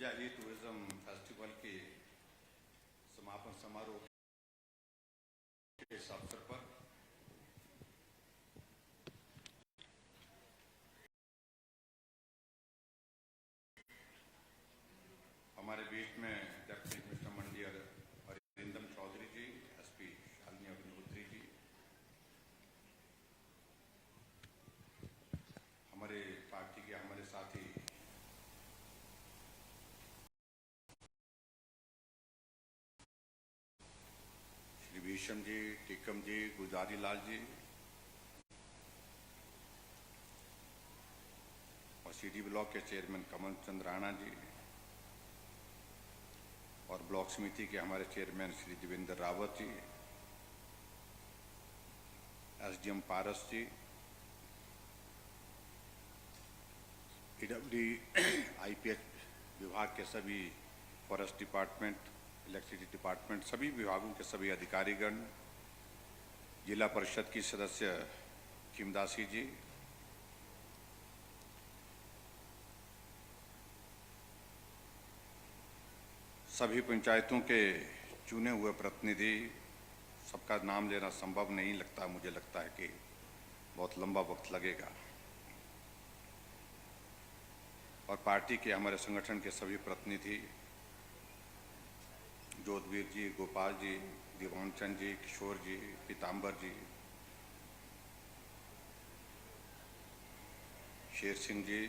Janjehli tourism festival के समापन समारोह के इस अवसर पर हमारे बीच में डिप्टी कमिश्नर मंडी अरिंदम चौधरी जी, एसपी शालिनी अग्निहोत्री जी, हमारे पार्टी के हमारे साथी श्री भीषम जी, टिकम जी, गुलजारी लाल जी और सीडी ब्लॉक के चेयरमैन कमल चंद्र राणा जी और ब्लॉक समिति के हमारे चेयरमैन श्री देवेंद्र रावत जी, एसडीएम पारस जी, आईपीएच विभाग के सभी, फॉरेस्ट डिपार्टमेंट, इलेक्ट्रिसिटी डिपार्टमेंट, सभी विभागों के सभी अधिकारीगण, जिला परिषद की सदस्य खिमदासी जी, सभी पंचायतों के चुने हुए प्रतिनिधि, सबका नाम लेना संभव नहीं लगता, मुझे लगता है कि बहुत लंबा वक्त लगेगा, और पार्टी के हमारे संगठन के सभी प्रतिनिधि, जोधवीर जी, गोपाल जी, दीवानचंद जी, किशोर जी, पीताम्बर जी, शेर सिंह जी,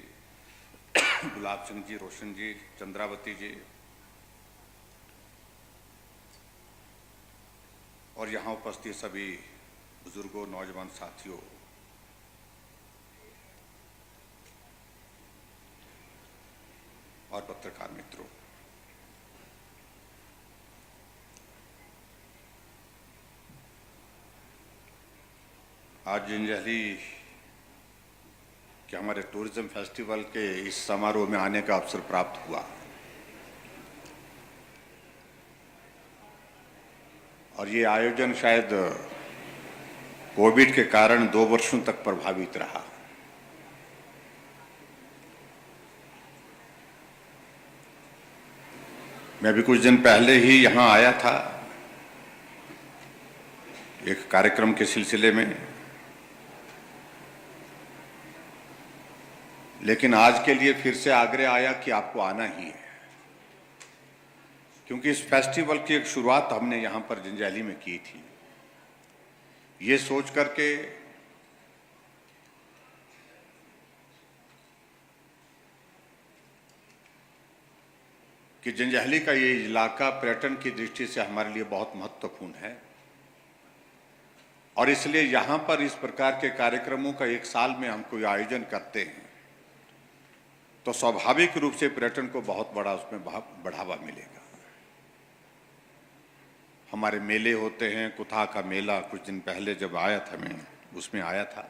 गुलाब सिंह जी, रोशन जी, चंद्रावती जी, और यहाँ उपस्थित सभी बुजुर्गों, नौजवान साथियों, और पत्रकार मित्रों, आज जंजैहली के हमारे टूरिज्म फेस्टिवल के इस समारोह में आने का अवसर प्राप्त हुआ, और ये आयोजन शायद कोविड के कारण 2 वर्षों तक प्रभावित रहा। मैं भी कुछ दिन पहले ही यहाँ आया था एक कार्यक्रम के सिलसिले में, लेकिन आज के लिए फिर से आग्रह आया कि आपको आना ही है, क्योंकि इस फेस्टिवल की एक शुरुआत हमने यहाँ पर जंजैहली में की थी, ये सोच करके कि जंजैहली का ये इलाका पर्यटन की दृष्टि से हमारे लिए बहुत महत्वपूर्ण है, और इसलिए यहाँ पर इस प्रकार के कार्यक्रमों का एक साल में हम कोई आयोजन करते हैं तो स्वाभाविक रूप से पर्यटन को बहुत बड़ा उसमें बढ़ावा मिलेगा। हमारे मेले होते हैं, कुथा का मेला कुछ दिन पहले जब आया था, मैं उसमें आया था,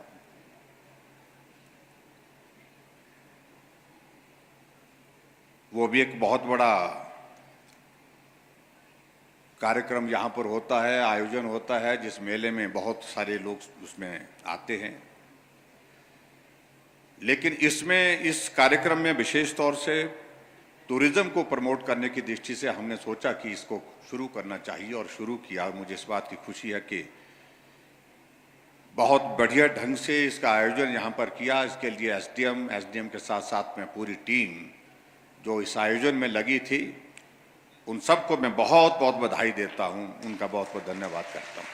वो भी एक बहुत बड़ा कार्यक्रम यहाँ पर होता है, आयोजन होता है, जिस मेले में बहुत सारे लोग उसमें आते हैं। लेकिन इसमें, इस कार्यक्रम में विशेष तौर से टूरिज्म को प्रमोट करने की दृष्टि से हमने सोचा कि इसको शुरू करना चाहिए, और शुरू किया। मुझे इस बात की खुशी है कि बहुत बढ़िया ढंग से इसका आयोजन यहाँ पर किया। इसके लिए एसडीएम के साथ साथ में पूरी टीम जो इस आयोजन में लगी थी, उन सबको मैं बहुत बहुत बधाई देता हूँ, उनका बहुत बहुत धन्यवाद करता हूँ।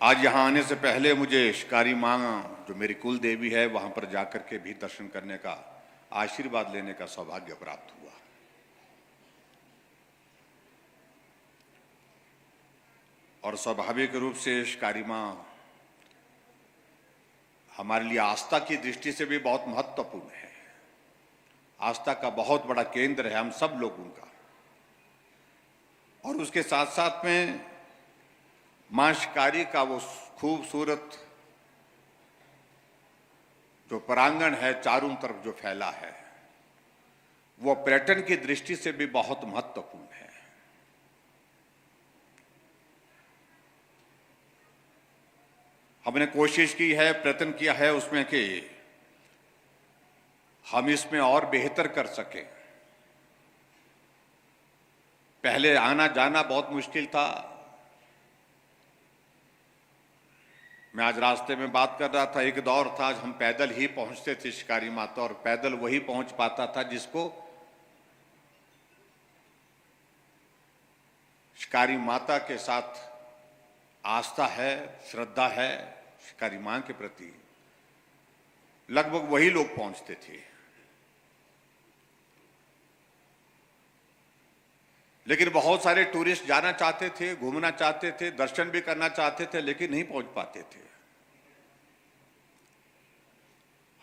आज यहाँ आने से पहले मुझे शिकारी माँ, जो मेरी कुल देवी है, वहाँ पर जाकर के भी दर्शन करने का, आशीर्वाद लेने का सौभाग्य प्राप्त हुआ। और स्वाभाविक रूप से शिकारी माँ हमारे लिए आस्था की दृष्टि से भी बहुत महत्वपूर्ण है, आस्था का बहुत बड़ा केंद्र है हम सब लोगों का। और उसके साथ साथ में मां शिकारी का वो खूबसूरत जो प्रांगण है, चारों तरफ जो फैला है, वो पर्यटन की दृष्टि से भी बहुत महत्वपूर्ण है। हमने कोशिश की है, प्रयत्न किया है उसमें कि हम इसमें और बेहतर कर सकें। पहले आना जाना बहुत मुश्किल था। मैं आज रास्ते में बात कर रहा था, एक दौर था आज हम पैदल ही पहुंचते थे शिकारी माता, और पैदल वही पहुंच पाता था जिसको शिकारी माता के साथ आस्था है, श्रद्धा है शिकारी मां के प्रति। लगभग वही लोग पहुंचते थे। लेकिन बहुत सारे टूरिस्ट जाना चाहते थे, घूमना चाहते थे, दर्शन भी करना चाहते थे, लेकिन नहीं पहुंच पाते थे।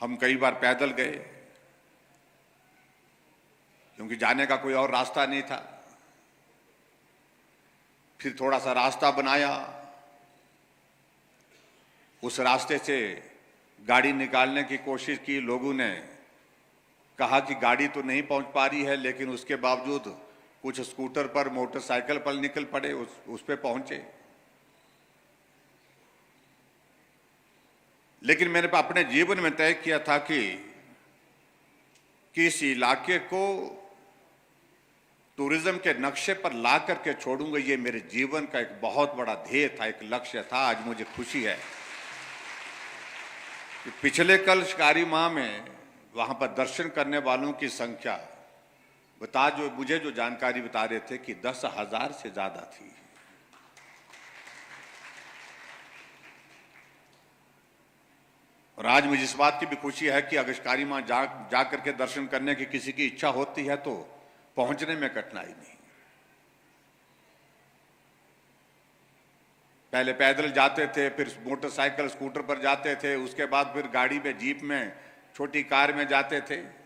हम कई बार पैदल गए क्योंकि जाने का कोई और रास्ता नहीं था। फिर थोड़ा सा रास्ता बनाया, उस रास्ते से गाड़ी निकालने की कोशिश की। लोगों ने कहा कि गाड़ी तो नहीं पहुंच पा रही है, लेकिन उसके बावजूद कुछ स्कूटर पर, मोटरसाइकिल पर निकल पड़े, उस पे पहुंचे। लेकिन मैंने अपने जीवन में तय किया था कि इस इलाके को टूरिज्म के नक्शे पर ला करके छोड़ूंगा। ये मेरे जीवन का एक बहुत बड़ा ध्येय था, एक लक्ष्य था। आज मुझे खुशी है कि पिछले कल शिकारी मां में वहां पर दर्शन करने वालों की संख्या मुझे जो जानकारी बता रहे थे कि 10,000 से ज्यादा थी। और आज मुझे इस बात की भी खुशी है कि अगर शिकारी मां जा करके दर्शन करने की किसी की इच्छा होती है तो पहुंचने में कठिनाई नहीं। पहले पैदल जाते थे, फिर मोटरसाइकिल, स्कूटर पर जाते थे, उसके बाद फिर गाड़ी में, जीप में, छोटी कार में जाते थे।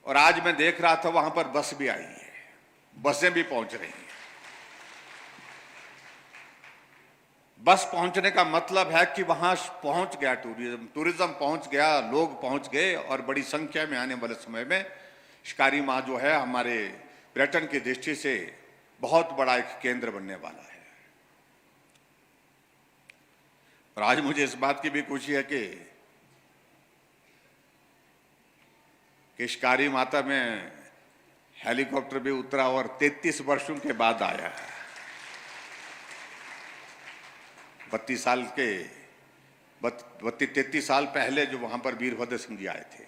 और आज मैं देख रहा था वहां पर बस भी आई है, बसें भी पहुंच रही हैं। बस पहुंचने का मतलब है कि वहां पहुंच गया टूरिज्म पहुंच गया, लोग पहुंच गए। और बड़ी संख्या में आने वाले समय में शिकारी मां जो है हमारे पर्यटन की दृष्टि से बहुत बड़ा एक केंद्र बनने वाला है। और आज मुझे इस बात की भी खुशी है कि शिकारी माता में हेलीकॉप्टर भी उतरा और 33 वर्षों के बाद आया है। 33 साल पहले जो वहां पर वीरभद्र सिंह जी आए थे।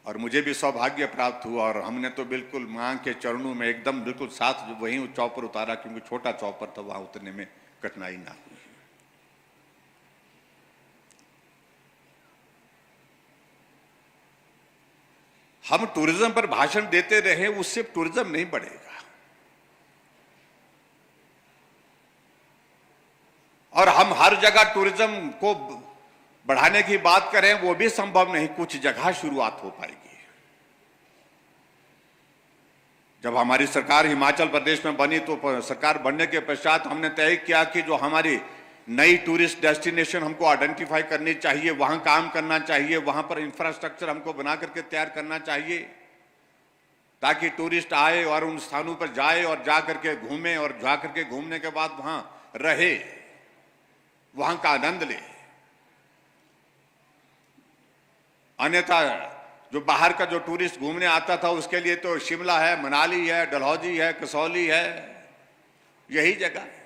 और मुझे भी सौभाग्य प्राप्त हुआ, और हमने तो बिल्कुल मां के चरणों में एकदम बिल्कुल साथ वहीं चौपर उतारा, क्योंकि छोटा चौपर था, वहां उतरने में कठिनाई ना हुई। हम टूरिज्म पर भाषण देते रहे, उससे टूरिज्म नहीं बढ़ेगा। और हम हर जगह टूरिज्म को बढ़ाने की बात करें, वो भी संभव नहीं। कुछ जगह शुरुआत हो पाएगी। जब हमारी सरकार हिमाचल प्रदेश में बनी तो सरकार बनने के पश्चात हमने तय किया कि जो हमारी नई टूरिस्ट डेस्टिनेशन हमको आइडेंटिफाई करनी चाहिए, वहां काम करना चाहिए, वहां पर इंफ्रास्ट्रक्चर हमको बना करके तैयार करना चाहिए, ताकि टूरिस्ट आए और उन स्थानों पर जाए और जा करके घूमे, और जा करके घूमने के बाद वहां रहे, वहां का आनंद ले। अन्यथा जो बाहर का जो टूरिस्ट घूमने आता था उसके लिए तो शिमला है, मनाली है, डलहौजी है, कसौली है, यही जगह है।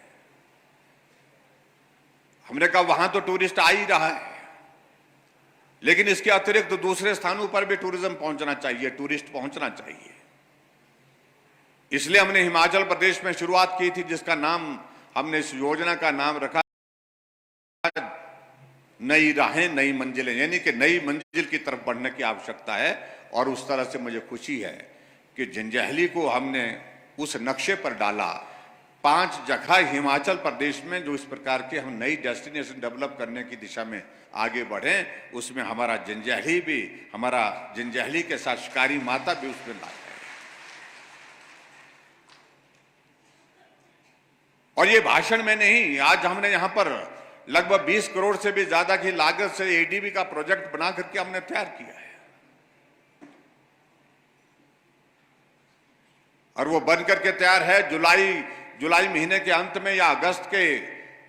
हमने कहा वहां तो टूरिस्ट आ ही रहा है, लेकिन इसके अतिरिक्त तो दूसरे स्थानों पर भी टूरिज्म पहुंचना चाहिए, टूरिस्ट पहुंचना चाहिए। इसलिए हमने हिमाचल प्रदेश में शुरुआत की थी, जिसका नाम हमने इस योजना का नाम रखा नई राहें नई मंजिलें, यानी कि नई मंजिल की तरफ बढ़ने की आवश्यकता है। और उस तरह से मुझे खुशी है कि जंजैहली को हमने उस नक्शे पर डाला। 5 जगह हिमाचल प्रदेश में जो इस प्रकार के हम नई डेस्टिनेशन डेवलप करने की दिशा में आगे बढ़े, उसमें हमारा जंजैहली के साथ शिकारी माता भी उसमें ला है। और ये भाषण में नहीं, आज हमने यहां पर लगभग 20 करोड़ से भी ज्यादा की लागत से एडीबी का प्रोजेक्ट बना करके हमने तैयार किया है। और वो बन करके तैयार है। जुलाई महीने के अंत में या अगस्त के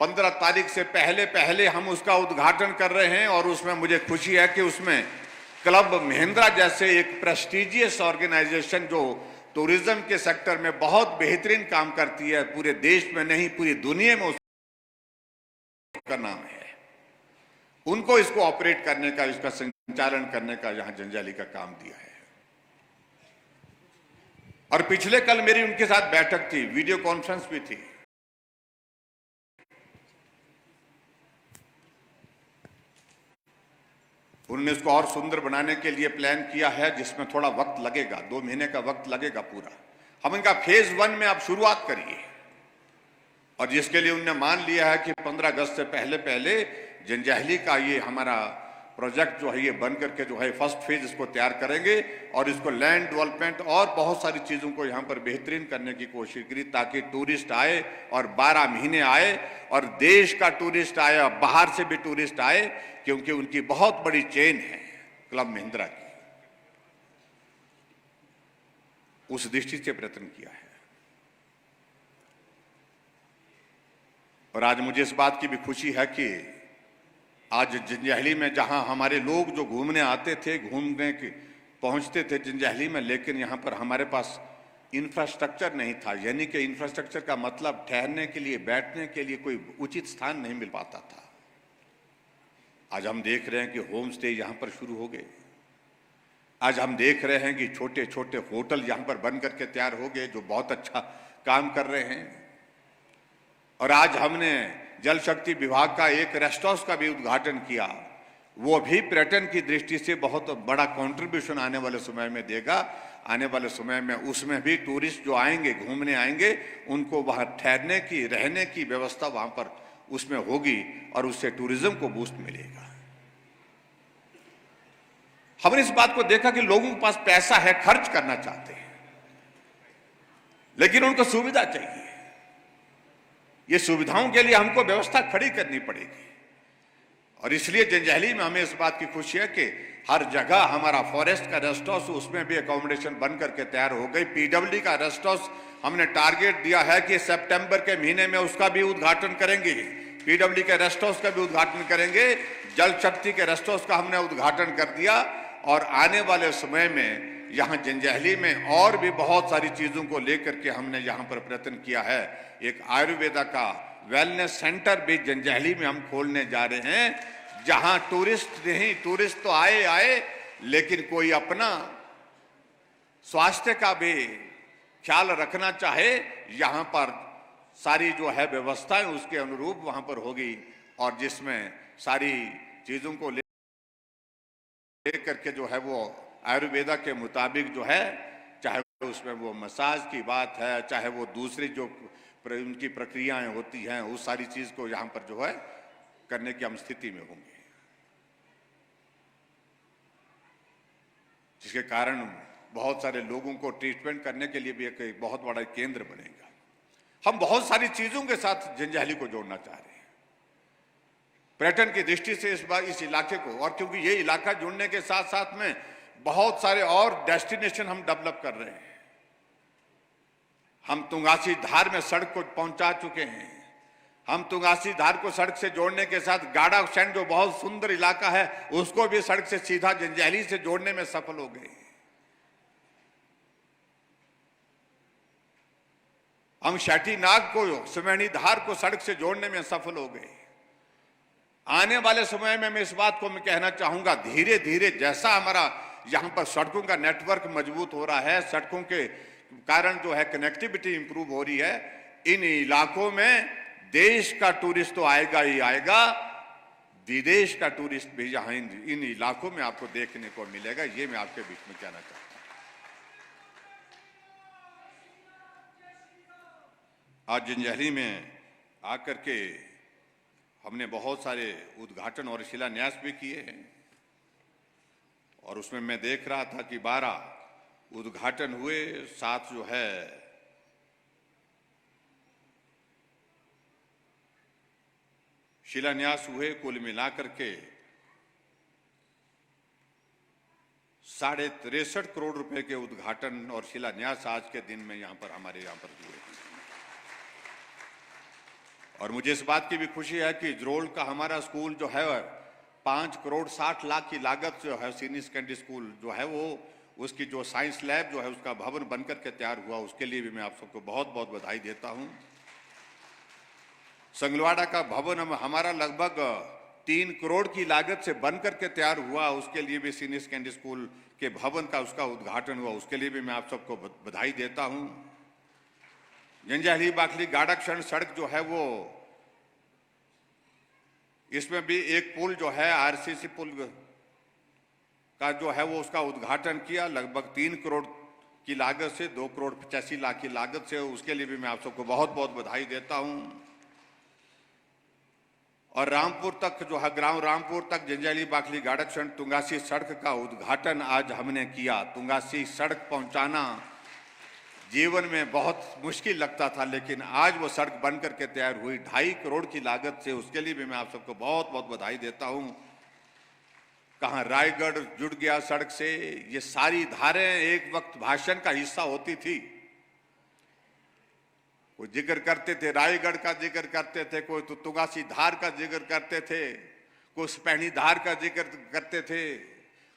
15 तारीख से पहले पहले हम उसका उद्घाटन कर रहे हैं और उसमें मुझे खुशी है कि उसमें क्लब महिंद्रा जैसे एक प्रेस्टिजियस ऑर्गेनाइजेशन जो टूरिज्म के सेक्टर में बहुत बेहतरीन काम करती है, पूरे देश में नहीं पूरी दुनिया में उसका नाम है, उनको इसको ऑपरेट करने का, इसका संचालन करने का यहां जंजैहली का काम दिया है। और पिछले कल मेरी उनके साथ बैठक थी, वीडियो कॉन्फ्रेंस भी थी। उन्होंने इसको और सुंदर बनाने के लिए प्लान किया है, जिसमें थोड़ा वक्त लगेगा, 2 महीने का वक्त लगेगा पूरा। हम इनका फेज 1 में आप शुरुआत करिए, और जिसके लिए उन्होंने मान लिया है कि 15 अगस्त से पहले पहले जंजैहली का ये हमारा प्रोजेक्ट जो है ये बन करके जो है फर्स्ट फेज इसको तैयार करेंगे और इसको लैंड डेवलपमेंट और बहुत सारी चीज़ों को यहाँ पर बेहतरीन करने की कोशिश करी, ताकि टूरिस्ट आए और 12 महीने आए और देश का टूरिस्ट आए और बाहर से भी टूरिस्ट आए, क्योंकि उनकी बहुत बड़ी चेन है क्लब महिंद्रा की। उस दृष्टि से प्रयत्न किया है। और आज मुझे इस बात की भी खुशी है कि आज जंजैहली में जहां हमारे लोग जो घूमने आते थे, घूमने के पहुंचते थे जंजैहली में, लेकिन यहां पर हमारे पास इंफ्रास्ट्रक्चर नहीं था। यानी कि इंफ्रास्ट्रक्चर का मतलब ठहरने के लिए, बैठने के लिए कोई उचित स्थान नहीं मिल पाता था। आज हम देख रहे हैं कि होम स्टे यहां पर शुरू हो गए। आज हम देख रहे हैं कि छोटे छोटे होटल यहां पर बन करके तैयार हो गए, जो बहुत अच्छा काम कर रहे हैं। और आज हमने जल शक्ति विभाग का एक रेस्ट हाउस का भी उद्घाटन किया, वो भी पर्यटन की दृष्टि से बहुत बड़ा कंट्रीब्यूशन आने वाले समय में देगा। आने वाले समय में उसमें भी टूरिस्ट जो आएंगे, घूमने आएंगे, उनको वहां ठहरने की, रहने की व्यवस्था वहां पर उसमें होगी और उससे टूरिज्म को बूस्ट मिलेगा। हमने इस बात को देखा कि लोगों के पास पैसा है, खर्च करना चाहते हैं, लेकिन उनको सुविधा चाहिए। ये सुविधाओं के लिए हमको व्यवस्था खड़ी करनी पड़ेगी। और इसलिए जंजैहली में हमें इस बात की खुशी है कि हर जगह हमारा फॉरेस्ट का रेस्ट हाउस, उसमें भी अकोमोडेशन बन करके तैयार हो गई। पीडब्ल्यूडी का रेस्ट हाउस हमने टारगेट दिया है कि सितंबर के महीने में उसका भी उद्घाटन करेंगे। पीडब्ल्यूडी के रेस्ट हाउस का भी उद्घाटन करेंगे। जल शक्ति के रेस्ट हाउस का हमने उद्घाटन कर दिया। और आने वाले समय में यहाँ जंजैहली में और भी बहुत सारी चीजों को लेकर के हमने यहाँ पर प्रयत्न किया है। एक आयुर्वेदा का वेलनेस सेंटर भी जंजैहली में हम खोलने जा रहे हैं, जहां टूरिस्ट नहीं, टूरिस्ट तो आए, लेकिन कोई अपना स्वास्थ्य का भी ख्याल रखना चाहे, यहाँ पर सारी जो है व्यवस्थाएं उसके अनुरूप वहां पर होगी। और जिसमें सारी चीजों को लेकर के जो है वो आयुर्वेदा के मुताबिक जो है, चाहे उसमें वो मसाज की बात है, चाहे वो दूसरी जो उनकी प्रक्रियाएं होती हैं, उस सारी चीज को यहाँ पर जो है करने की हम स्थिति में होंगे, जिसके कारण बहुत सारे लोगों को ट्रीटमेंट करने के लिए भी एक बहुत बड़ा केंद्र बनेगा। हम बहुत सारी चीजों के साथ जंजैहली को जोड़ना चाह रहे हैं पर्यटन की दृष्टि से इस इलाके को। और क्योंकि ये इलाका जुड़ने के साथ साथ में बहुत सारे और डेस्टिनेशन हम डेवलप कर रहे हैं। हम तुंगासी धार में सड़क को पहुंचा चुके हैं। हम तुंगासी धार को सड़क से जोड़ने के साथ गाड़ा सैंड जो बहुत सुंदर इलाका है, उसको भी सड़क से सीधा जंजैहली से जोड़ने में सफल हो गए। हम शैटीनाग को, सुमैनी धार को सड़क से जोड़ने में सफल हो गए। आने वाले समय में मैं इस बात को मैं कहना चाहूंगा, धीरे धीरे जैसा हमारा यहाँ पर सड़कों का नेटवर्क मजबूत हो रहा है, सड़कों के कारण जो है कनेक्टिविटी इंप्रूव हो रही है, इन इलाकों में देश का टूरिस्ट तो आएगा ही आएगा, विदेश का टूरिस्ट भी यहाँ इन इलाकों में आपको देखने को मिलेगा। ये मैं आपके बीच में कहना चाहता हूँ। आज जंजैहली में आकर के हमने बहुत सारे उद्घाटन और शिलान्यास भी किए हैं। और उसमें मैं देख रहा था कि 12 उद्घाटन हुए, 7 जो है शिलान्यास हुए। कुल मिलाकर के 63.5 करोड़ रुपए के उद्घाटन और शिलान्यास आज के दिन में यहाँ पर हमारे यहाँ पर हुए। और मुझे इस बात की भी खुशी है कि जरोल का हमारा स्कूल जो है 5,60,00,000 की लागत जो है सीनियर सेकेंडरी स्कूल जो है वो उसकी जो साइंस लैब जो है उसका भवन बनकर के तैयार हुआ, उसके लिए भी मैं आप सबको बहुत बहुत बधाई देता हूं। संगलवाड़ा का भवन हमारा लगभग 3 करोड़ की लागत से बनकर के तैयार हुआ, उसके लिए भी सीनियर सेकेंडरी स्कूल के भवन का उसका उद्घाटन हुआ, उसके लिए भी मैं आप सबको बधाई देता हूं। जंजैहली बाखली गाड़ाक्षण सड़क जो है वो इसमें भी एक पुल जो है आरसीसी पुल का जो है वो उसका उद्घाटन किया, लगभग 3 करोड़ की लागत से 2 करोड़ 85 लाख की लागत से, उसके लिए भी मैं आप सबको बहुत बहुत बधाई देता हूं। और रामपुर तक जो है ग्राम रामपुर तक जंजैहली बाखली गाड़ाक्षण तुंगासी सड़क का उद्घाटन आज हमने किया। तुंगासी सड़क पहुंचाना जीवन में बहुत मुश्किल लगता था, लेकिन आज वो सड़क बनकर के तैयार हुई 2.5 करोड़ की लागत से, उसके लिए भी मैं आप सबको बहुत बहुत बधाई देता हूं। कहां रायगढ़ जुड़ गया सड़क से, ये सारी धारें एक वक्त भाषण का हिस्सा होती थी। कोई जिक्र करते थे रायगढ़ का जिक्र करते थे, कोई तो तुंगासी धार का जिक्र करते थे, कोई सपैनी धार का जिक्र करते थे,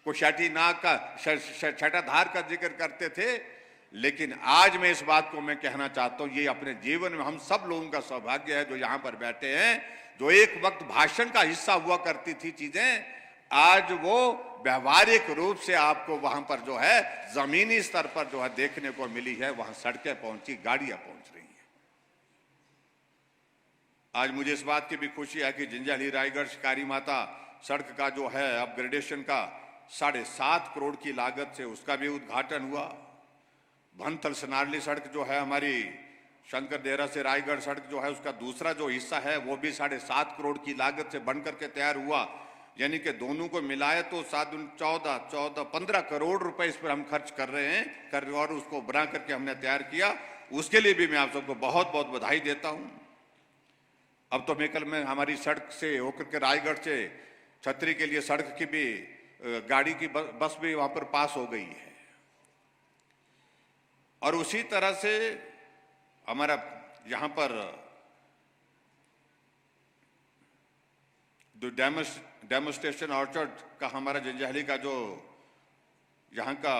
कोई शाटी नाग का छठा धार का जिक्र करते थे। लेकिन आज मैं इस बात को मैं कहना चाहता हूं, ये अपने जीवन में हम सब लोगों का सौभाग्य है जो यहां पर बैठे हैं, जो एक वक्त भाषण का हिस्सा हुआ करती थी चीजें, आज वो व्यवहारिक रूप से आपको वहां पर जो है जमीनी स्तर पर जो है देखने को मिली है। वहां सड़कें पहुंची, गाड़ियां पहुंच रही हैं। आज मुझे इस बात की भी खुशी है कि जंजैहली रायगढ़ शिकारी माता सड़क का जो है अपग्रेडेशन का 7.5 करोड़ की लागत से उसका भी उद्घाटन हुआ। भनथल सनारली सड़क जो है हमारी शंकर देहरा से रायगढ़ सड़क जो है उसका दूसरा जो हिस्सा है वो भी 7.5 करोड़ की लागत से बनकर के तैयार हुआ। यानी कि दोनों को मिलाए तो 15 करोड़ रुपए इस पर हम खर्च कर रहे हैं और उसको बना करके हमने तैयार किया, उसके लिए भी मैं आप सबको बहुत बहुत बधाई देता हूं। अब तो मेकल में हमारी सड़क से होकर के रायगढ़ से छतरी के लिए सड़क की भी गाड़ी की बस भी वहां पर पास हो गई है। और उसी तरह से हमारा यहां पर जो डेमोस्ट्रेशन ऑर्चर्ड का हमारा जंजैहली का जो यहाँ का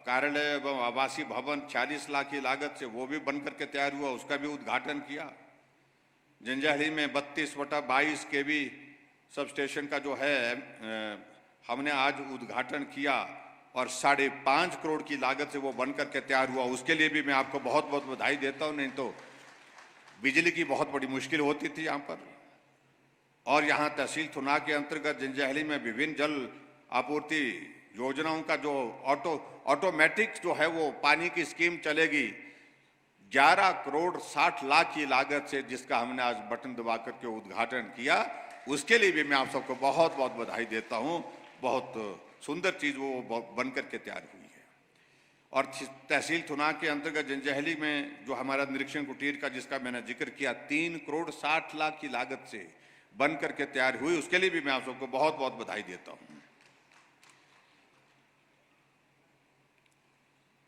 कार्यालय एवं आवासीय भवन 46 लाख की लागत से वो भी बनकर के तैयार हुआ, उसका भी उद्घाटन किया। जंजैहली में 32/22 केवी सब स्टेशन का जो है हमने आज उद्घाटन किया और 5.5 करोड़ की लागत से वो बनकर के तैयार हुआ, उसके लिए भी मैं आपको बहुत बहुत बधाई देता हूं। नहीं तो बिजली की बहुत बड़ी मुश्किल होती थी यहाँ पर। और यहाँ तहसील थुना के अंतर्गत जंजैहली में विभिन्न जल आपूर्ति योजनाओं का जो ऑटोमेटिक जो है वो पानी की स्कीम चलेगी 11 करोड़ 60 लाख की लागत से, जिसका हमने आज बटन दबा करके उद्घाटन किया, उसके लिए भी मैं आप सबको बहुत बहुत बधाई देता हूं। बहुत सुंदर चीज वो बनकर के तैयार हुई है। और तहसील थुना के अंतर्गत जंजैहली में जो हमारा निरीक्षण कुटीर का जिसका मैंने जिक्र किया 3 करोड़ 60 लाख की लागत से बनकर के तैयार हुई, उसके लिए भी मैं आप सबको बहुत बहुत बधाई देता हूं।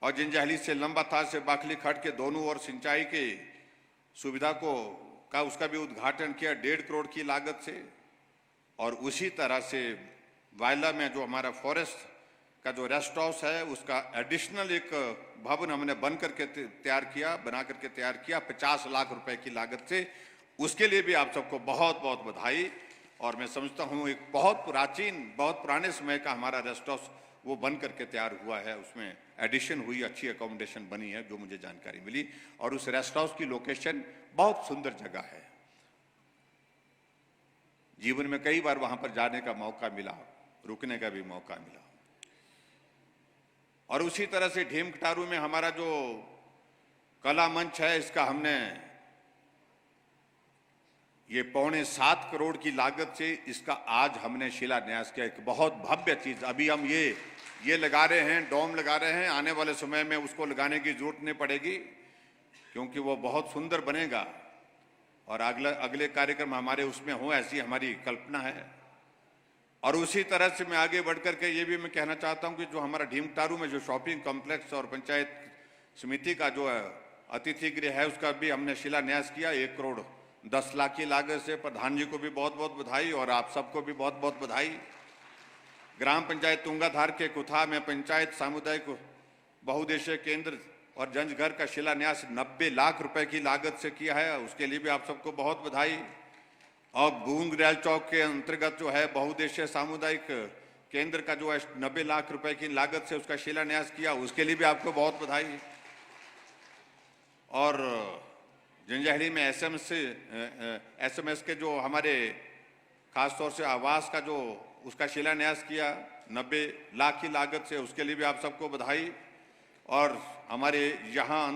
और जंजैहली से लंबा थार से बाखली खट के दोनों ओर सिंचाई के सुविधा का उसका भी उद्घाटन किया 1.5 करोड़ की लागत से। और उसी तरह से वायला में जो हमारा फॉरेस्ट का जो रेस्ट हाउस है उसका एडिशनल एक भवन हमने बना करके तैयार किया 50 लाख रुपए की लागत से, उसके लिए भी आप सबको बहुत बहुत बधाई। और मैं समझता हूँ एक बहुत पुराने समय का हमारा रेस्ट हाउस वो बन करके तैयार हुआ है, उसमें एडिशन हुई, अच्छी अकोमोडेशन बनी है जो मुझे जानकारी मिली। और उस रेस्ट हाउस की लोकेशन बहुत सुंदर जगह है, जीवन में कई बार वहां पर जाने का मौका मिला, रुकने का भी मौका मिला। और उसी तरह से ढीम कटारू में हमारा जो कला मंच है इसका हमने ये 6.25 करोड़ की लागत से इसका आज हमने शिलान्यास किया। एक बहुत भव्य चीज, अभी हम ये लगा रहे हैं, डोम लगा रहे हैं, आने वाले समय में उसको लगाने की जरूरत नहीं पड़ेगी क्योंकि वो बहुत सुंदर बनेगा और अगले कार्यक्रम हमारे उसमें हो, ऐसी हमारी कल्पना है। और उसी तरह से मैं आगे बढ़कर के ये भी मैं कहना चाहता हूं कि जो हमारा ढीमटारू में जो शॉपिंग कॉम्प्लेक्स और पंचायत समिति का जो अतिथि गृह है उसका भी हमने शिलान्यास किया 1 करोड़ 10 लाख की लागत से प्रधान जी को भी बहुत बहुत बधाई और आप सबको भी बहुत बहुत बधाई। ग्राम पंचायत तुंगाधार के कुथा में पंचायत सामुदायिक बहुउद्देशीय केंद्र और जंजघर का शिलान्यास 90 लाख रुपए की लागत से किया है, उसके लिए भी आप सबको बहुत बधाई। और बूंगरेल चौक के अंतर्गत जो है बहुउद्देशीय सामुदायिक केंद्र का जो है 90 लाख रुपए की लागत से उसका शिलान्यास किया, उसके लिए भी आपको बहुत बधाई। और जंजैहली में एसएमएस के जो हमारे खासतौर से आवास का जो उसका शिलान्यास किया 90 लाख की लागत से, उसके लिए भी आप सबको बधाई। और हमारे यहाँ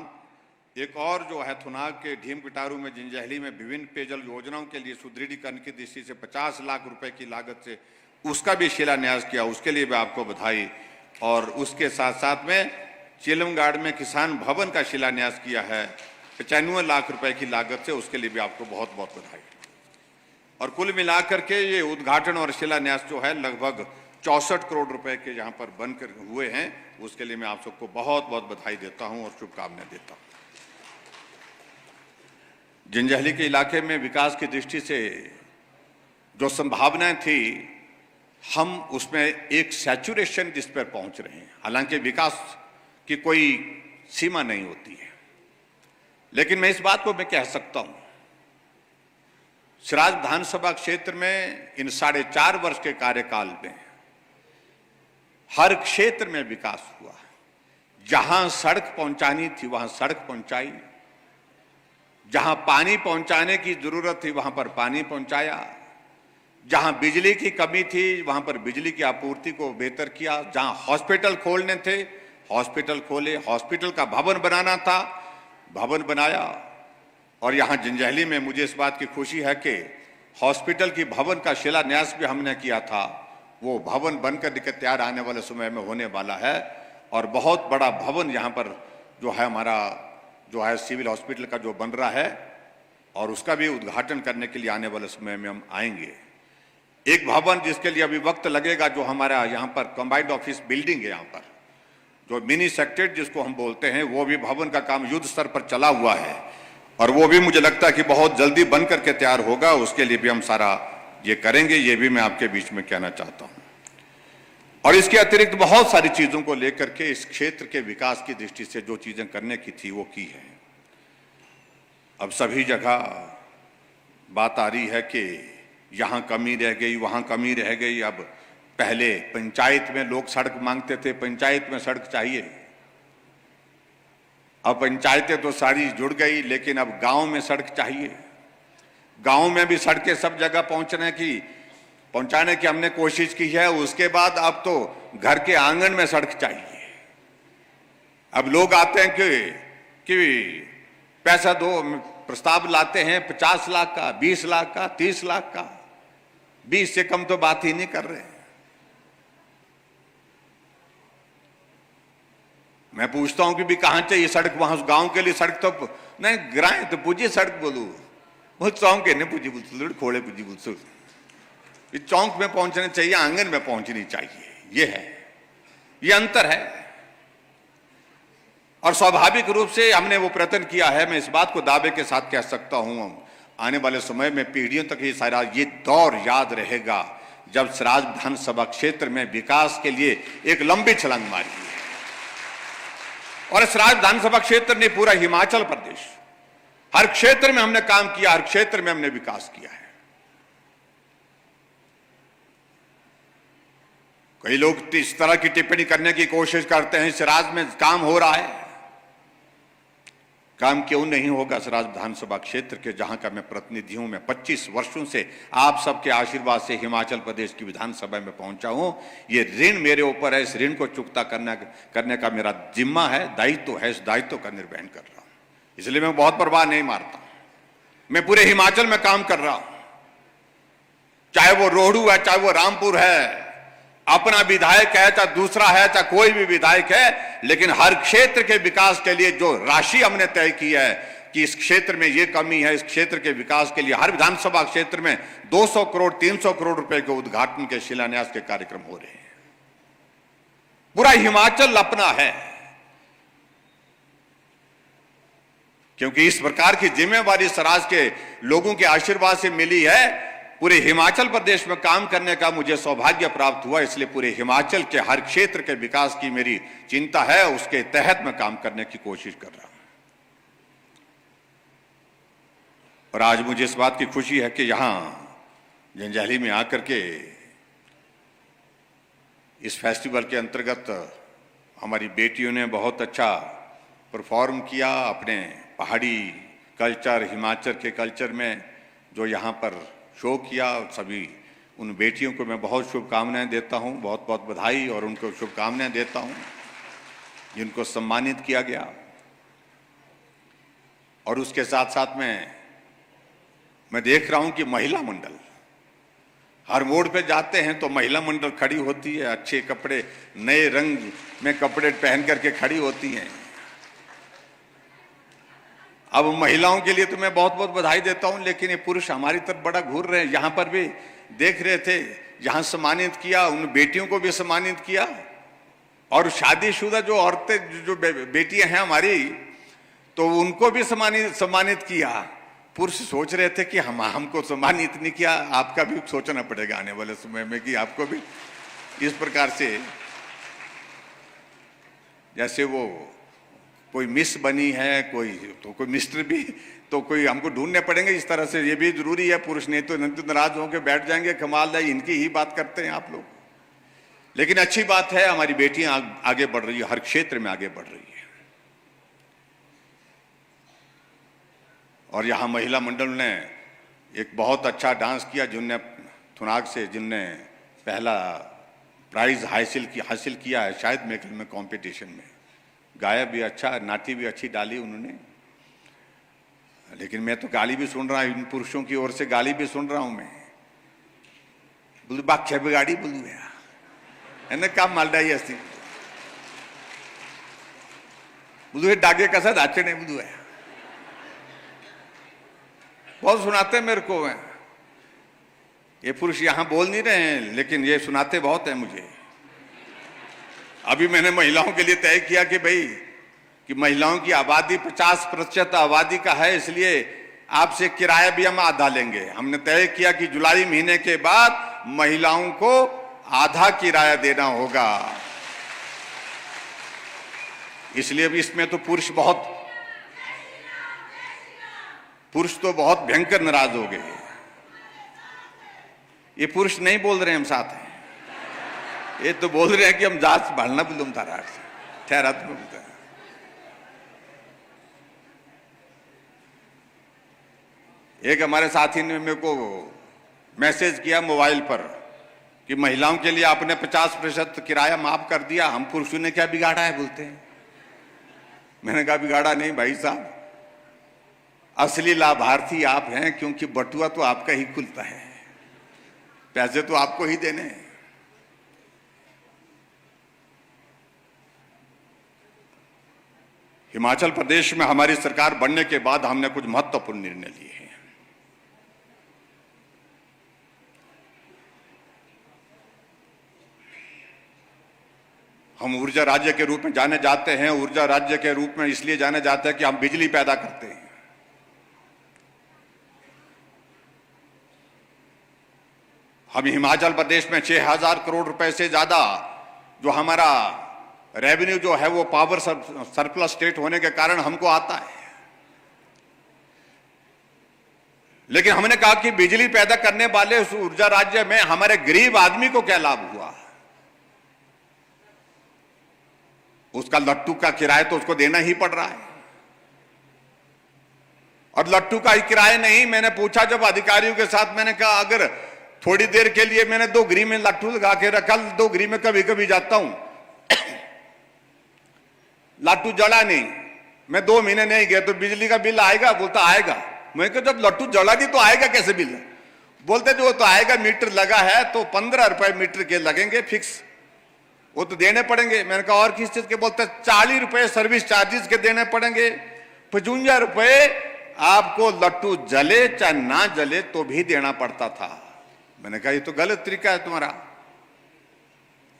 एक और जो है थुनाग के ढीम पिटारू में जंजैहली में विभिन्न पेयजल योजनाओं के लिए सुदृढ़ीकरण की दृष्टि से 50 लाख रुपए की लागत से उसका भी शिलान्यास किया, उसके लिए भी आपको बधाई। और उसके साथ साथ में चिलमगाड़ में किसान भवन का शिलान्यास किया है 95 लाख रुपए की लागत से, उसके लिए भी आपको बहुत बहुत बधाई। और कुल मिलाकर के ये उद्घाटन और शिलान्यास जो है लगभग 64 करोड़ रुपए के यहाँ पर बनकर हुए हैं, उसके लिए मैं आप सबको बहुत बहुत बधाई देता हूँ और शुभकामनाएं देता हूँ। जंजैहली के इलाके में विकास की दृष्टि से जो संभावनाएं थी, हम उसमें एक सैचुरेशन जिस पर पहुंच रहे हैं। हालांकि विकास की कोई सीमा नहीं होती है, लेकिन मैं इस बात को मैं कह सकता हूं, सिराज विधानसभा क्षेत्र में इन 4.5 वर्ष के कार्यकाल में हर क्षेत्र में विकास हुआ। जहां सड़क पहुंचानी थी वहां सड़क पहुंचाई, जहां पानी पहुंचाने की जरूरत थी वहां पर पानी पहुंचाया, जहां बिजली की कमी थी वहां पर बिजली की आपूर्ति को बेहतर किया, जहां हॉस्पिटल खोलने थे हॉस्पिटल खोले, हॉस्पिटल का भवन बनाना था भवन बनाया। और यहां जंजैहली में मुझे इस बात की खुशी है कि हॉस्पिटल की भवन का शिलान्यास भी हमने किया था, वो भवन बनकर तैयार आने वाले समय में होने वाला है। और बहुत बड़ा भवन यहाँ पर जो है हमारा जो है सिविल हॉस्पिटल का जो बन रहा है, और उसका भी उद्घाटन करने के लिए आने वाले समय में हम आएंगे। एक भवन जिसके लिए अभी वक्त लगेगा, जो हमारा यहाँ पर कंबाइंड ऑफिस बिल्डिंग है, यहाँ पर जो मिनी सेक्रेटरीट जिसको हम बोलते हैं, वो भी भवन का काम युद्ध स्तर पर चला हुआ है और वो भी मुझे लगता है कि बहुत जल्दी बन करके तैयार होगा। उसके लिए भी हम सारा ये करेंगे, ये भी मैं आपके बीच में कहना चाहता हूं। और इसके अतिरिक्त बहुत सारी चीजों को लेकर के इस क्षेत्र के विकास की दृष्टि से जो चीजें करने की थी वो की है। अब सभी जगह बात आ रही है कि यहां कमी रह गई, वहां कमी रह गई। अब पहले पंचायत में लोग सड़क मांगते थे, पंचायत में सड़क चाहिए। अब पंचायतें तो सारी जुड़ गई, लेकिन अब गांव में सड़क चाहिए। गांव में भी सड़कें सब जगह पहुंचाने की हमने कोशिश की है। उसके बाद अब तो घर के आंगन में सड़क चाहिए। अब लोग आते हैं कि पैसा दो, प्रस्ताव लाते हैं 50 लाख का, 20 लाख का, 30 लाख का, 20 से कम तो बात ही नहीं कर रहे। मैं पूछता हूं कि भी कहां चाहिए सड़क, वहां उस गांव के लिए सड़क तो नहीं, ग्राए तो पूछिए सड़क बोलू बहुत चौंक के नहीं पूछी बोल खोड़े पूछी बोल, इस चौंक में पहुंचने चाहिए, आंगन में पहुंचनी चाहिए। ये है, ये अंतर है। और स्वाभाविक रूप से हमने वो प्रयत्न किया है। मैं इस बात को दावे के साथ कह सकता हूं, आने वाले समय में पीढ़ियों तक ये सारा ये दौर याद रहेगा जब सिराज विधानसभा क्षेत्र में विकास के लिए एक लंबी छलांग मारी है। और सिराज विधानसभा क्षेत्र ने पूरा हिमाचल प्रदेश हर क्षेत्र में हमने काम किया, हर क्षेत्र में हमने विकास किया है। कई लोग इस तरह की टिप्पणी करने की कोशिश करते हैं सिराज में काम हो रहा है। काम क्यों नहीं होगा सिराज विधानसभा क्षेत्र के, जहां का मैं प्रतिनिधि हूं। मैं 25 वर्षों से आप सबके आशीर्वाद से हिमाचल प्रदेश की विधानसभा में पहुंचा हूं। ये ऋण मेरे ऊपर है, इस ऋण को चुकता करने का मेरा जिम्मा है, दायित्व है। इस दायित्व का निर्वहन कर रहा हूं, इसलिए मैं बहुत परवाह नहीं मारता। मैं पूरे हिमाचल में काम कर रहा हूं, चाहे वो रोहडू है, चाहे वो रामपुर है, अपना विधायक है, चाहे दूसरा है, चाहे कोई भी विधायक है, लेकिन हर क्षेत्र के विकास के लिए जो राशि हमने तय की है कि इस क्षेत्र में ये कमी है, इस क्षेत्र के विकास के लिए हर विधानसभा क्षेत्र में 200 करोड़ 300 करोड़ रुपए के उद्घाटन के शिलान्यास के कार्यक्रम हो रहे हैं। पूरा हिमाचल अपना है। क्योंकि इस प्रकार की जिम्मेवारी स्वराज के लोगों के आशीर्वाद से मिली है। पूरे हिमाचल प्रदेश में काम करने का मुझे सौभाग्य प्राप्त हुआ, इसलिए पूरे हिमाचल के हर क्षेत्र के विकास की मेरी चिंता है, उसके तहत मैं काम करने की कोशिश कर रहा हूं। और आज मुझे इस बात की खुशी है कि यहां जंजैहली में आकर के इस फेस्टिवल के अंतर्गत हमारी बेटियों ने बहुत अच्छा परफॉर्म किया। अपने पहाड़ी कल्चर, हिमाचल के कल्चर में जो यहाँ पर शो किया, सभी उन बेटियों को मैं बहुत शुभकामनाएं देता हूँ, बहुत बहुत बधाई और उनको शुभकामनाएं देता हूँ जिनको सम्मानित किया गया। और उसके साथ साथ में मैं देख रहा हूँ कि महिला मंडल, हर मोड़ पे जाते हैं तो महिला मंडल खड़ी होती है, अच्छे कपड़े, नए रंग में कपड़े पहन करके खड़ी होती हैं। अब महिलाओं के लिए तो मैं बहुत बहुत बधाई देता हूं, लेकिन ये पुरुष हमारी तरफ बड़ा घूर रहे हैं। यहां पर भी देख रहे थे, जहां सम्मानित किया, उन बेटियों को भी सम्मानित किया। और शादीशुदा जो औरतें, जो बेटियां हैं हमारी, तो उनको भी सम्मानित किया। पुरुष सोच रहे थे कि हमको सम्मानित नहीं किया, आपका भी सोचना पड़ेगा आने वाले समय में कि आपको भी इस प्रकार से, जैसे वो कोई मिस बनी है, कोई मिस्टर भी, तो कोई हमको ढूंढने पड़ेंगे। इस तरह से ये भी जरूरी है। पुरुष नहीं तो नाराज होकर बैठ जाएंगे, कमाल है, इनकी ही बात करते हैं आप लोग। लेकिन अच्छी बात है, हमारी बेटियां आगे बढ़ रही है, हर क्षेत्र में आगे बढ़ रही है। और यहां महिला मंडल ने एक बहुत अच्छा डांस किया, जिनने थुनाग से, जिनने पहला प्राइज हासिल किया है शायद मेकल में कंपटीशन में। गाया भी अच्छा, नाटी भी अच्छी डाली उन्होंने। लेकिन मैं तो गाली भी सुन रहा हूं, इन पुरुषों की ओर से गाली भी सुन रहा हूं मैं। बोलू बाख्या बिगाड़ी बोलू है काम मालडाई अस्ती बोलू डागे कसा दाचे नहीं बोलू है। बहुत सुनाते हैं मेरे को। ये पुरुष यहां बोल नहीं रहे हैं, लेकिन ये सुनाते बहुत है मुझे। अभी मैंने महिलाओं के लिए तय किया कि भाई, कि महिलाओं की आबादी 50% आबादी का है, इसलिए आपसे किराया भी हम आधा लेंगे। हमने तय किया कि जुलाई महीने के बाद महिलाओं को आधा किराया देना होगा। इसलिए भी इसमें तो पुरुष तो बहुत भयंकर नाराज हो गए। ये पुरुष नहीं बोल रहे हम साथ हैं, ये तो बोल रहे हैं कि हम जात भालना भी तुम तारा ठहरा तुम। एक हमारे साथी ने मेरे को मैसेज किया मोबाइल पर कि महिलाओं के लिए आपने 50% किराया माफ कर दिया, हम पुरुषों ने क्या बिगाड़ा है बोलते हैं। मैंने कहा बिगाड़ा नहीं भाई साहब, असली लाभार्थी आप हैं, क्योंकि बटुआ तो आपका ही खुलता है, पैसे तो आपको ही देने हैं। हिमाचल प्रदेश में हमारी सरकार बनने के बाद हमने कुछ महत्वपूर्ण निर्णय लिए हैं। हम ऊर्जा राज्य के रूप में जाने जाते हैं। ऊर्जा राज्य के रूप में इसलिए जाने जाते हैं कि हम बिजली पैदा करते हैं। हम हिमाचल प्रदेश में 6,000 करोड़ रुपए से ज्यादा जो हमारा रेवेन्यू जो है वो पावर सरप्लस स्टेट होने के कारण हमको आता है। लेकिन हमने कहा कि बिजली पैदा करने वाले उस ऊर्जा राज्य में हमारे गरीब आदमी को क्या लाभ हुआ। उसका लट्टू का किराया तो उसको देना ही पड़ रहा है। और लट्टू का ही किराया नहीं, मैंने पूछा जब अधिकारियों के साथ, मैंने कहा अगर थोड़ी देर के लिए मैंने 2 गिरी में लट्टू लगा के रखा, 2 गिरी में कभी कभी जाता हूं, लट्टू जला नहीं, मैं 2 महीने नहीं गया तो बिजली का बिल आएगा? बोलता आएगा। मैं कहा जब लट्टू जला दी तो आएगा कैसे बिल? बोलते जो तो आएगा, मीटर लगा है तो 15 रुपए मीटर के लगेंगे फिक्स, वो तो देने पड़ेंगे। मैंने कहा और किस चीज के? बोलते 40 रुपए सर्विस चार्जेस के देने पड़ेंगे, 55 रुपए आपको लट्टू जले चाहे ना जले तो भी देना पड़ता था। मैंने कहा ये तो गलत तरीका है तुम्हारा।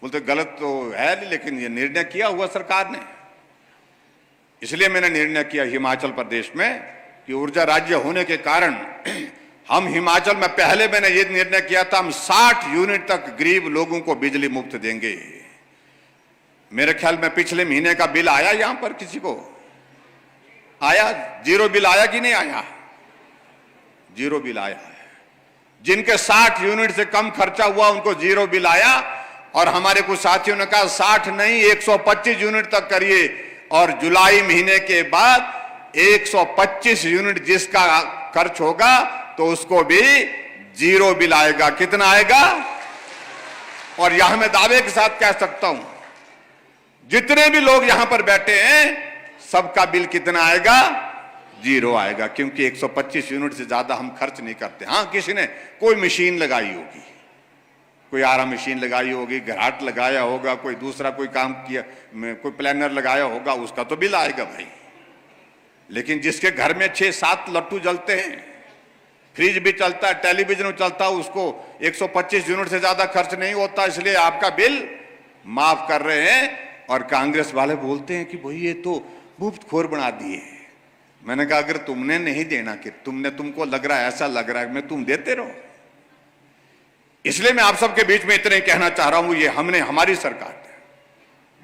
बोलते गलत तो है नहीं, लेकिन ये निर्णय किया हुआ सरकार ने। इसलिए मैंने निर्णय किया हिमाचल प्रदेश में कि ऊर्जा राज्य होने के कारण हम हिमाचल में, पहले मैंने ये निर्णय किया था हम 60 यूनिट तक गरीब लोगों को बिजली मुफ्त देंगे। मेरे ख्याल में पिछले महीने का बिल आया यहां पर किसी को आया? जीरो बिल आया कि नहीं आया? जीरो बिल आया है। जिनके 60 यूनिट से कम खर्चा हुआ उनको जीरो बिल आया। और हमारे कुछ साथियों ने कहा 60 नहीं 125 यूनिट तक करिए, और जुलाई महीने के बाद 125 यूनिट जिसका खर्च होगा तो उसको भी जीरो बिल आएगा। कितना आएगा? और यहां मैं दावे के साथ कह सकता हूं जितने भी लोग यहां पर बैठे हैं सबका बिल कितना आएगा? जीरो आएगा, क्योंकि 125 यूनिट से ज्यादा हम खर्च नहीं करते। हां, किसी ने कोई मशीन लगाई होगी, कोई आरा मशीन लगाई होगी, घराट लगाया होगा, कोई दूसरा कोई काम किया, कोई प्लानर लगाया होगा, उसका तो बिल आएगा भाई। लेकिन जिसके घर में 6-7 लट्टू जलते हैं, फ्रिज भी चलता है, टेलीविजन चलता है, उसको 125 यूनिट से ज्यादा खर्च नहीं होता, इसलिए आपका बिल माफ कर रहे हैं। और कांग्रेस वाले बोलते हैं कि भाई ये तो मुफ्तखोर बना दिए। मैंने कहा अगर तुमने नहीं देना, कि तुमको लग रहा है, ऐसा लग रहा है, मैं तुम देते रहो। इसलिए मैं आप सबके बीच में इतने कहना चाह रहा हूं, ये हमारी सरकार है।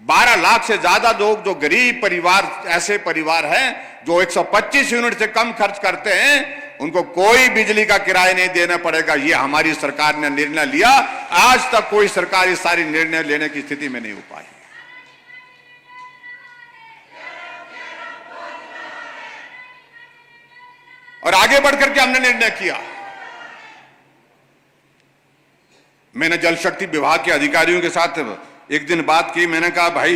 12 लाख से ज्यादा लोग जो गरीब परिवार, ऐसे परिवार हैं जो 125 यूनिट से कम खर्च करते हैं, उनको कोई बिजली का किराया नहीं देना पड़ेगा। ये हमारी सरकार ने निर्णय लिया। आज तक कोई सरकार इस सारी निर्णय लेने की स्थिति में नहीं हो पाई। और आगे बढ़कर के हमने निर्णय किया, मैंने जल शक्ति विभाग के अधिकारियों के साथ एक दिन बात की। मैंने कहा भाई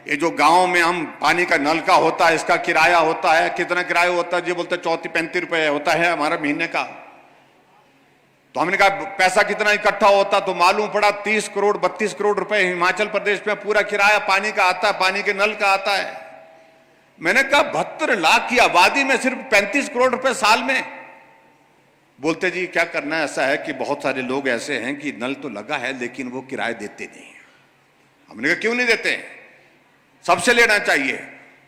ये जो गांव में हम पानी का नल का होता है, इसका किराया होता है, कितना किराया होता है? जी बोलते 34-35 रुपए होता है हमारा महीने का। तो हमने कहा पैसा कितना इकट्ठा होता? तो मालूम पड़ा 30 करोड़ 32 करोड़ रुपए हिमाचल प्रदेश में पूरा किराया पानी का आता है, पानी के नल का आता है। मैंने कहा 72 लाख की आबादी में सिर्फ 35 करोड़ रुपए साल में। बोलते जी क्या करना है, ऐसा है कि बहुत सारे लोग ऐसे हैं कि नल तो लगा है लेकिन वो किराया देते नहीं। हमने कहा क्यों नहीं देते? सबसे लेना चाहिए।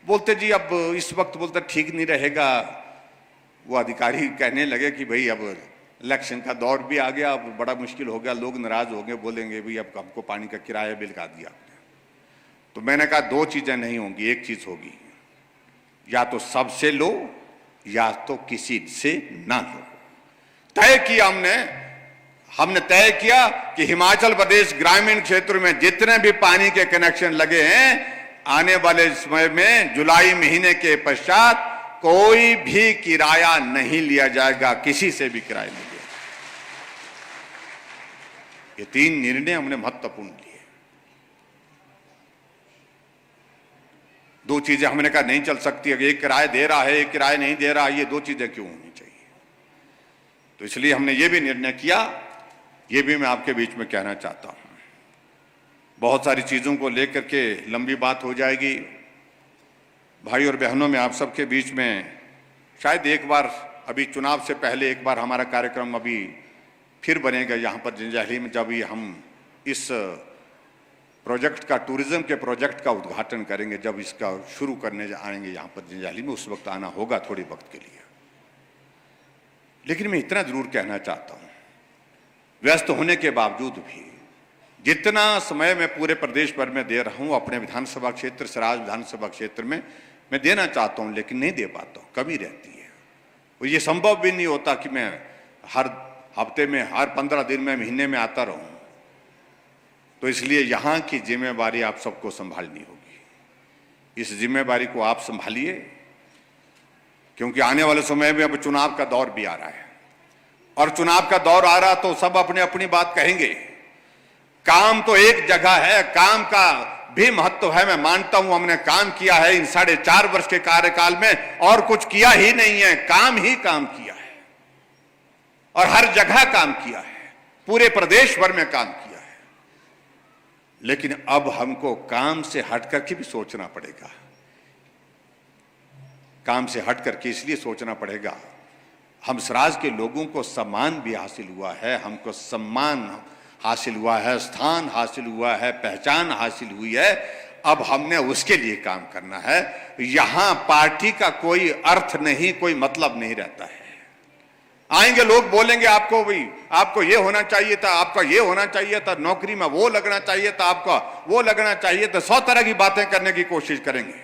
बोलते जी अब इस वक्त बोलते ठीक नहीं रहेगा। वो अधिकारी कहने लगे कि भाई अब इलेक्शन का दौर भी आ गया, अब बड़ा मुश्किल हो गया, लोग नाराज हो गए, बोलेंगे भाई अब हमको पानी का किराया बिल का दिया आपने। तो मैंने कहा दो चीजें नहीं होंगी, एक चीज होगी, या तो सबसे लो या तो किसी से ना लो। तय किया हमने तय किया कि हिमाचल प्रदेश ग्रामीण क्षेत्र में जितने भी पानी के कनेक्शन लगे हैं, आने वाले समय में जुलाई महीने के पश्चात कोई भी किराया नहीं लिया जाएगा, किसी से भी किराया नहीं लिया। ये 3 निर्णय हमने महत्वपूर्ण लिए। 2 चीजें हमने कहा नहीं चल सकती, अगर एक किराया दे रहा है एक किराया नहीं दे रहा, ये 2 चीजें क्यों होनी चाहिए? तो इसलिए हमने ये भी निर्णय किया। ये भी मैं आपके बीच में कहना चाहता हूं। बहुत सारी चीजों को लेकर के लंबी बात हो जाएगी। भाई और बहनों, में आप सबके बीच में शायद एक बार, अभी चुनाव से पहले एक बार हमारा कार्यक्रम अभी फिर बनेगा यहाँ पर जंजैहली में, जब ये हम इस प्रोजेक्ट का, टूरिज्म के प्रोजेक्ट का उद्घाटन करेंगे, जब इसका शुरू करने आएंगे यहाँ पर जंजैहली में, उस वक्त आना होगा थोड़ी वक्त के लिए। लेकिन मैं इतना जरूर कहना चाहता हूँ, व्यस्त होने के बावजूद भी जितना समय मैं पूरे प्रदेश भर में दे रहा हूँ अपने विधानसभा क्षेत्र, सराज विधानसभा क्षेत्र में मैं देना चाहता हूँ, लेकिन नहीं दे पाता हूँ, कमी रहती है। और ये संभव भी नहीं होता कि मैं हर हफ्ते में, हर 15 दिन में, महीने में आता रहूँ। तो इसलिए यहाँ की जिम्मेवारी आप सबको संभालनी होगी। इस जिम्मेवारी को आप संभालिए, क्योंकि आने वाले समय में अब चुनाव का दौर भी आ रहा है, और चुनाव का दौर आ रहा तो सब अपने अपनी बात कहेंगे। काम तो एक जगह है, काम का भी महत्व है, मैं मानता हूं। हमने काम किया है इन 4.5 वर्ष के कार्यकाल में, और कुछ किया ही नहीं है, काम ही काम किया है, और हर जगह काम किया है, पूरे प्रदेश भर में काम किया है। लेकिन अब हमको काम से हट करके भी सोचना पड़ेगा। काम से हट करके इसलिए सोचना पड़ेगा, हम सराज के लोगों को सम्मान भी हासिल हुआ है, हमको सम्मान हासिल हुआ है, स्थान हासिल हुआ है, पहचान हासिल हुई है। अब हमने उसके लिए काम करना है। यहां पार्टी का कोई अर्थ नहीं, कोई मतलब नहीं रहता है। आएंगे लोग बोलेंगे आपको भी, आपको ये होना चाहिए था, आपका ये होना चाहिए था, नौकरी में वो लगना चाहिए था, आपका वो लगना चाहिए था, 100 तरह की बातें करने की कोशिश करेंगे।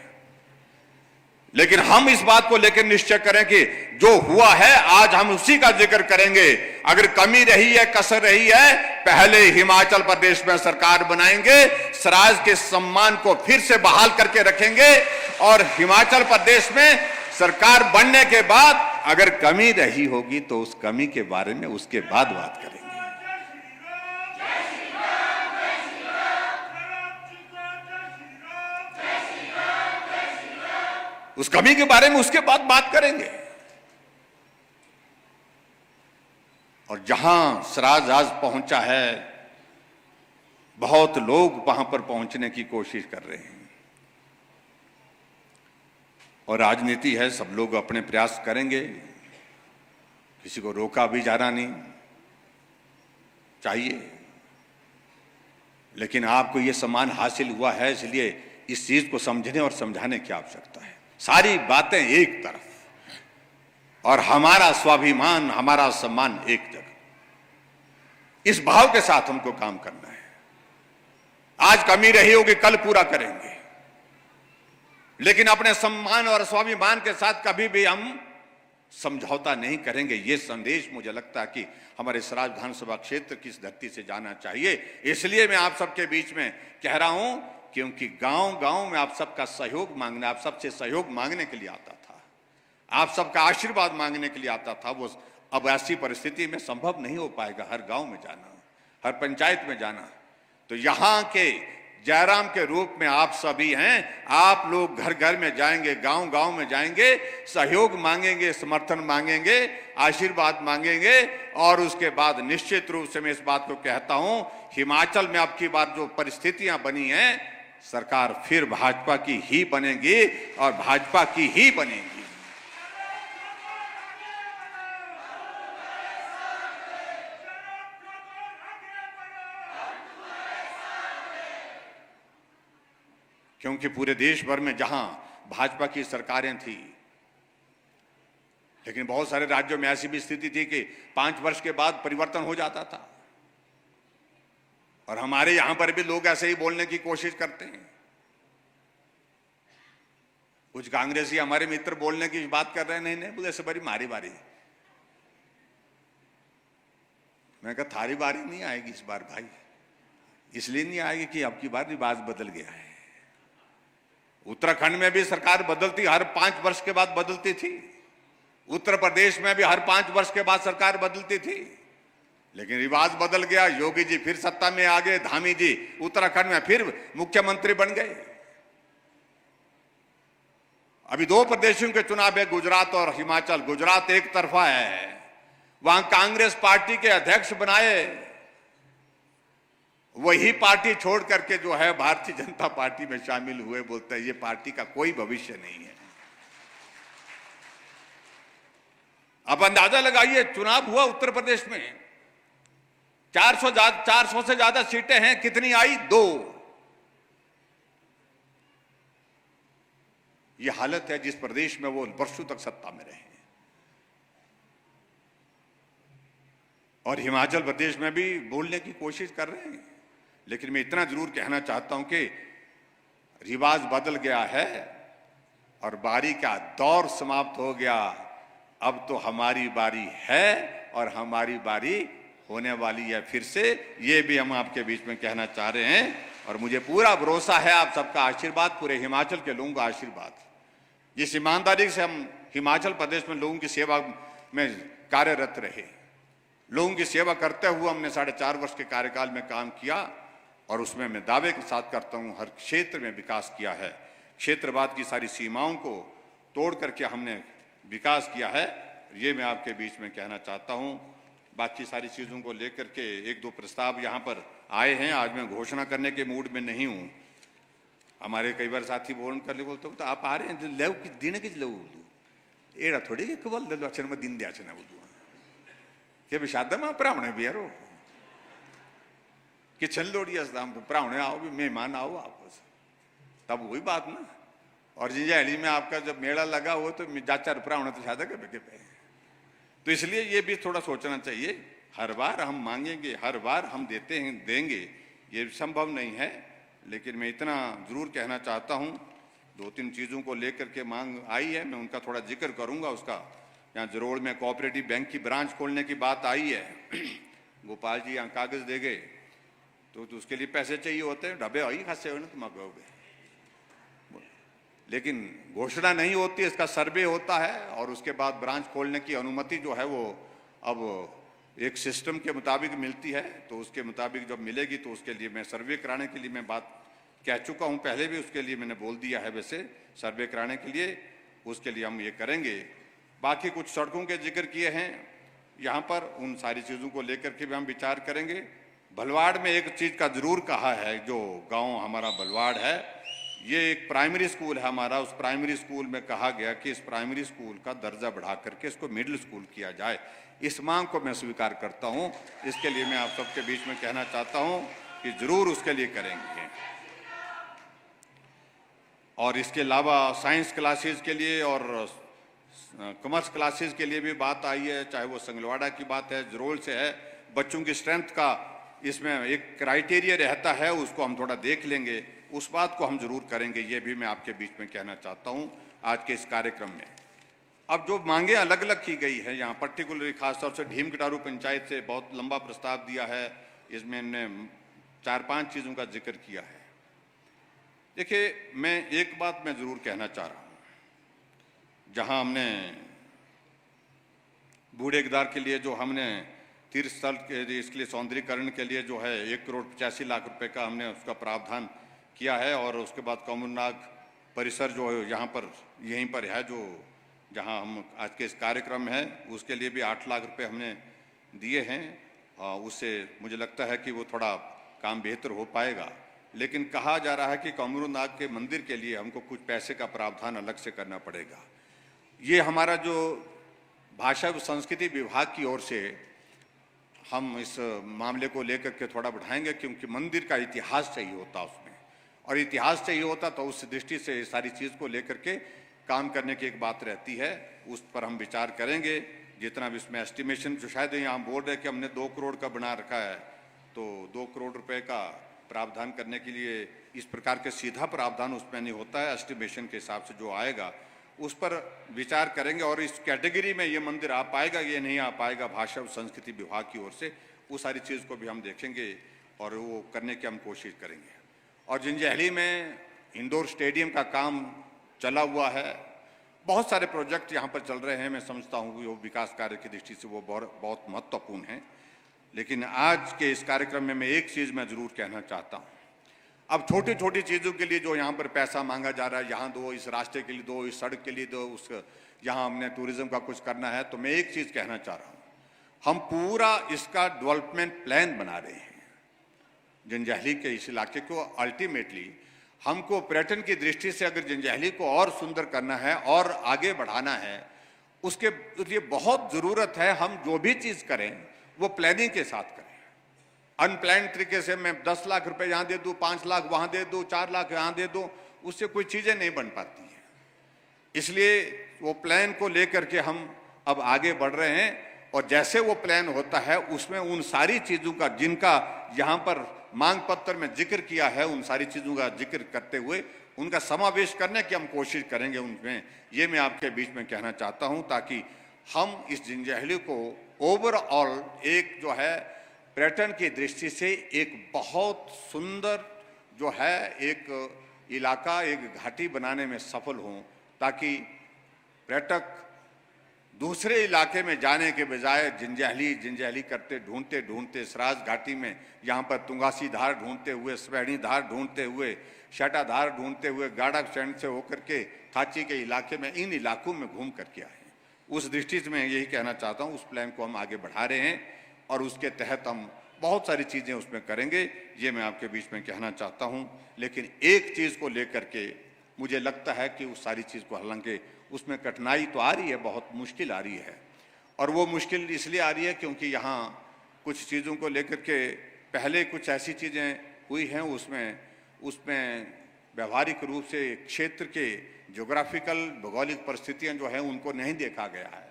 लेकिन हम इस बात को लेकर निश्चय करें कि जो हुआ है आज हम उसी का जिक्र करेंगे। अगर कमी रही है, कसर रही है, पहले हिमाचल प्रदेश में सरकार बनाएंगे, स्वराज के सम्मान को फिर से बहाल करके रखेंगे, और हिमाचल प्रदेश में सरकार बनने के बाद अगर कमी रही होगी तो उस कमी के बारे में उसके बाद बात करेंगे। उस कमी के बारे में उसके बाद बात करेंगे। और जहां स्वराज आज पहुंचा है, बहुत लोग वहां पर पहुंचने की कोशिश कर रहे हैं, और राजनीति है, सब लोग अपने प्रयास करेंगे, किसी को रोका भी जाना नहीं चाहिए। लेकिन आपको यह सम्मान हासिल हुआ है, इसलिए इस चीज को समझने और समझाने की आवश्यकता है। सारी बातें एक तरफ और हमारा स्वाभिमान, हमारा सम्मान एक जगह। इस भाव के साथ हमको काम करना है। आज कमी रही होगी, कल पूरा करेंगे, लेकिन अपने सम्मान और स्वाभिमान के साथ कभी भी हम समझौता नहीं करेंगे। ये संदेश मुझे लगता है कि हमारे स्वराज विधानसभा क्षेत्र की इस धरती से जाना चाहिए। इसलिए मैं आप सबके बीच में कह रहा हूं, क्योंकि गांव-गांव में आप सबका सहयोग मांगना, आप सबसे सहयोग मांगने के लिए आता था, आप सबका आशीर्वाद मांगने के लिए आता था। वो अब ऐसी परिस्थिति में संभव नहीं हो पाएगा हर गांव में जाना, हर पंचायत में जाना। तो यहां के जयराम के रूप में आप सभी हैं, आप लोग घर घर में जाएंगे, गांव गांव में जाएंगे, सहयोग मांगेंगे, समर्थन मांगेंगे, आशीर्वाद मांगेंगे, और उसके बाद निश्चित रूप से मैं इस बात को कहता हूं, हिमाचल में अब की बार जो परिस्थितियां बनी हैं, सरकार फिर भाजपा की ही बनेगी और भाजपा की ही बनेगी। क्योंकि पूरे देश भर में जहां भाजपा की सरकारें थी, लेकिन बहुत सारे राज्यों में ऐसी भी स्थिति थी कि 5 वर्ष के बाद परिवर्तन हो जाता था। और हमारे यहां पर भी लोग ऐसे ही बोलने की कोशिश करते हैं। कुछ कांग्रेसी हमारे मित्र बोलने की बात कर रहे हैं, नहीं बोले ऐसे बारी मारी बारी। मैं कहा थारी बारी नहीं आएगी इस बार भाई, इसलिए नहीं आएगी कि अब की बार रिवाज बदल गया है। उत्तराखंड में भी सरकार बदलती, हर 5 वर्ष के बाद बदलती थी। उत्तर प्रदेश में भी हर 5 वर्ष के बाद सरकार बदलती थी, लेकिन रिवाज बदल गया। योगी जी फिर सत्ता में आ गए, धामी जी उत्तराखंड में फिर मुख्यमंत्री बन गए। अभी 2 प्रदेशों के चुनाव है, गुजरात और हिमाचल। गुजरात एक तरफा है, वहां कांग्रेस पार्टी के अध्यक्ष बनाए, वही पार्टी छोड़ करके जो है भारतीय जनता पार्टी में शामिल हुए। बोलते हैं ये पार्टी का कोई भविष्य नहीं है। अब अंदाजा लगाइए, चुनाव हुआ उत्तर प्रदेश में, 400 से ज्यादा सीटें हैं, कितनी आई? 2। यह हालत है जिस प्रदेश में वो वर्षों तक सत्ता में रहे। और हिमाचल प्रदेश में भी बोलने की कोशिश कर रहे हैं, लेकिन मैं इतना जरूर कहना चाहता हूं कि रिवाज बदल गया है और बारी का दौर समाप्त हो गया। अब तो हमारी बारी है और हमारी बारी होने वाली है फिर से। ये भी हम आपके बीच में कहना चाह रहे हैं, और मुझे पूरा भरोसा है आप सबका आशीर्वाद, पूरे हिमाचल के लोगों का आशीर्वाद, जिस ईमानदारी से हम हिमाचल प्रदेश में लोगों की सेवा में कार्यरत रहे, लोगों की सेवा करते हुए हमने 4.5 वर्ष के कार्यकाल में काम किया, और उसमें मैं दावे के साथ करता हूं हर क्षेत्र में विकास किया है। क्षेत्रवाद की सारी सीमाओं को तोड़ करके हमने विकास किया है। ये मैं आपके बीच में कहना चाहता हूं। बाकी सारी चीज़ों को लेकर के 1-2 प्रस्ताव यहाँ पर आए हैं। आज मैं घोषणा करने के मूड में नहीं हूँ। हमारे कई बार साथी फोन कर ले बोलते तो आप आ रहे हैं ले दिन के लो एड़ा थोड़ी कि केवल अक्षर में दिन दिया ना बोलू के भी शादा में प्रावणे भी यारो कि छल लोड़ी प्रावणे आओ भी मेहमान आओ आपस तब वही बात ना। और जिंजाहली में आपका जब मेला लगा हो तो जाचा रुपया होना तो शायद के पे। तो इसलिए ये भी थोड़ा सोचना चाहिए, हर बार हम मांगेंगे, हर बार हम देते हैं देंगे, ये संभव नहीं है। लेकिन मैं इतना ज़रूर कहना चाहता हूँ, 2-3 चीज़ों को लेकर के मांग आई है, मैं उनका थोड़ा जिक्र करूँगा। उसका यहाँ जरोड़ में कोऑपरेटिव बैंक की ब्रांच खोलने की बात आई है। गोपाल जी यहाँ कागज़ दे गए, तो उसके लिए पैसे चाहिए होते हैं, ढबे आई खासे हो ना तुम गए, लेकिन घोषणा नहीं होती, इसका सर्वे होता है और उसके बाद ब्रांच खोलने की अनुमति जो है वो अब एक सिस्टम के मुताबिक मिलती है। तो उसके मुताबिक जब मिलेगी तो उसके लिए मैं सर्वे कराने के लिए मैं बात कह चुका हूं, पहले भी उसके लिए मैंने बोल दिया है। वैसे सर्वे कराने के लिए उसके लिए हम ये करेंगे। बाकी कुछ सड़कों के जिक्र किए हैं यहाँ पर, उन सारी चीज़ों को लेकर के भी हम विचार करेंगे। भलवाड़ में एक चीज़ का ज़रूर कहा है, जो गाँव हमारा भलवाड़ है, ये एक प्राइमरी स्कूल है हमारा। उस प्राइमरी स्कूल में कहा गया कि इस प्राइमरी स्कूल का दर्जा बढ़ा करके इसको मिडिल स्कूल किया जाए। इस मांग को मैं स्वीकार करता हूं। इसके लिए मैं आप सबके बीच में कहना चाहता हूं कि जरूर उसके लिए करेंगे। और इसके अलावा साइंस क्लासेस के लिए और कॉमर्स क्लासेस के लिए भी बात आई है, चाहे वो संगलवाड़ा की बात है, जरोल से है। बच्चों की स्ट्रेंथ का इसमें एक क्राइटेरिया रहता है, उसको हम थोड़ा देख लेंगे, उस बात को हम जरूर करेंगे। ये भी मैं आपके बीच में कहना चाहता हूं आज के इस कार्यक्रम में। अब जो मांगे अलग अलग की गई है यहाँ, पर्टिकुलरली खासतौर से ढीम कटारू पंचायत से बहुत लंबा प्रस्ताव दिया है, इसमें हमने 4-5 चीज़ों का जिक्र किया है। देखिए, मैं एक बात मैं जरूर कहना चाह रहा हूँ, जहाँ हमने बूढ़े केदार के लिए जो हमने तीर्थ स्थल के इसके लिए सौंदर्यीकरण के लिए जो है 1,85,00,000 रुपए का हमने उसका प्रावधान किया है। और उसके बाद कौमुरनाग परिसर जो यहाँ पर यहीं पर है, जो जहाँ हम आज के इस कार्यक्रम में है, उसके लिए भी 8 लाख रुपए हमने दिए हैं। उससे मुझे लगता है कि वो थोड़ा काम बेहतर हो पाएगा। लेकिन कहा जा रहा है कि कौमुरनाग के मंदिर के लिए हमको कुछ पैसे का प्रावधान अलग से करना पड़ेगा। ये हमारा जो भाषा व संस्कृति विभाग की ओर से हम इस मामले को लेकर के थोड़ा बढ़ाएंगे, क्योंकि मंदिर का इतिहास चाहिए होता उसमें, और इतिहास चाहिए होता तो उस दृष्टि से सारी चीज़ को लेकर के काम करने की एक बात रहती है। उस पर हम विचार करेंगे। जितना भी इसमें एस्टिमेशन, जो शायद यहाँ बोल रहे कि हमने 2 करोड़ का बना रखा है, तो 2 करोड़ रुपए का प्रावधान करने के लिए इस प्रकार के सीधा प्रावधान उसमें नहीं होता है। एस्टिमेशन के हिसाब से जो आएगा उस पर विचार करेंगे, और इस कैटेगरी में ये मंदिर आ पाएगा, ये नहीं आ पाएगा भाषा और संस्कृति विभाग की ओर से, वो सारी चीज़ को भी हम देखेंगे और वो करने की हम कोशिश करेंगे। और जिंजाहली में इंडोर स्टेडियम का काम चला हुआ है, बहुत सारे प्रोजेक्ट यहाँ पर चल रहे हैं। मैं समझता हूँ कि वो विकास कार्य की दृष्टि से वो बहुत महत्वपूर्ण है। लेकिन आज के इस कार्यक्रम में मैं एक चीज़ मैं ज़रूर कहना चाहता हूँ। अब छोटी छोटी चीज़ों के लिए जो यहाँ पर पैसा मांगा जा रहा है, यहाँ दो, इस रास्ते के लिए दो, इस सड़क के लिए दो, उस यहाँ हमने टूरिज्म का कुछ करना है, तो मैं एक चीज़ कहना चाह रहा हूँ, हम पूरा इसका डेवलपमेंट प्लान बना रहे हैं जिंजाहली के इस इलाके को। अल्टीमेटली हमको पर्यटन की दृष्टि से अगर जिंजाहली को और सुंदर करना है और आगे बढ़ाना है, उसके लिए बहुत ज़रूरत है हम जो भी चीज़ करें वो प्लानिंग के साथ करें। अनप्लान तरीके से मैं 10 लाख रुपए यहाँ दे दूँ, 5 लाख वहाँ दे दूँ, 4 लाख यहाँ दे दूँ, उससे कोई चीज़ें नहीं बन पाती हैं। इसलिए वो प्लान को लेकर के हम अब आगे बढ़ रहे हैं, और जैसे वो प्लान होता है उसमें उन सारी चीज़ों का जिनका यहाँ पर मांग पत्र में जिक्र किया है, उन सारी चीज़ों का जिक्र करते हुए उनका समावेश करने की हम कोशिश करेंगे उनमें। ये मैं आपके बीच में कहना चाहता हूँ, ताकि हम इस जिंजाहली को ओवरऑल एक जो है पर्यटन की दृष्टि से एक बहुत सुंदर जो है एक इलाका, एक घाटी बनाने में सफल हों, ताकि पर्यटक दूसरे इलाके में जाने के बजाय जिंजाहली करते ढूंढते ढूंढते सराज घाटी में यहाँ पर तुंगासी धार ढूंढते हुए, स्पैणी धार ढूंढते हुए, शाटा धार ढूंढते हुए, गाड़ा स्टैंड से होकर के थाची के इलाके में, इन इलाकों में घूम करके आए। उस दृष्टि से मैं यही कहना चाहता हूँ, उस प्लान को हम आगे बढ़ा रहे हैं और उसके तहत हम बहुत सारी चीज़ें उसमें करेंगे, ये मैं आपके बीच में कहना चाहता हूँ। लेकिन एक चीज़ को लेकर के मुझे लगता है कि उस सारी चीज़ को, हालांकि उसमें कठिनाई तो आ रही है, बहुत मुश्किल आ रही है, और वो मुश्किल इसलिए आ रही है क्योंकि यहाँ कुछ चीज़ों को लेकर के पहले कुछ ऐसी चीज़ें हुई हैं उसमें व्यवहारिक रूप से क्षेत्र के ज्योग्राफिकल भौगोलिक परिस्थितियां जो हैं उनको नहीं देखा गया है।